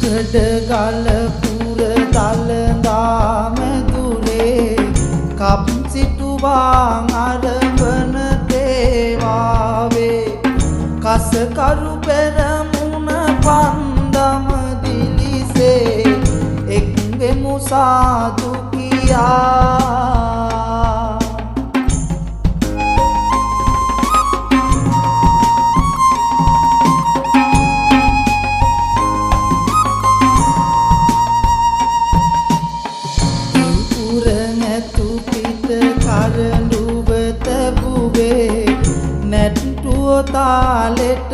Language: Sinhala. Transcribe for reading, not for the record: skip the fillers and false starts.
ගඩගල පුර දලදා මැදුරේ කප් සිටුවාන් අරඹන තේවාවේ කසකරු පෙරමුණ පන්දම දිලිසේ එක්වෙමු සාදු කියා කරඬුව තැබුවේ නැට්ටුව තාලෙට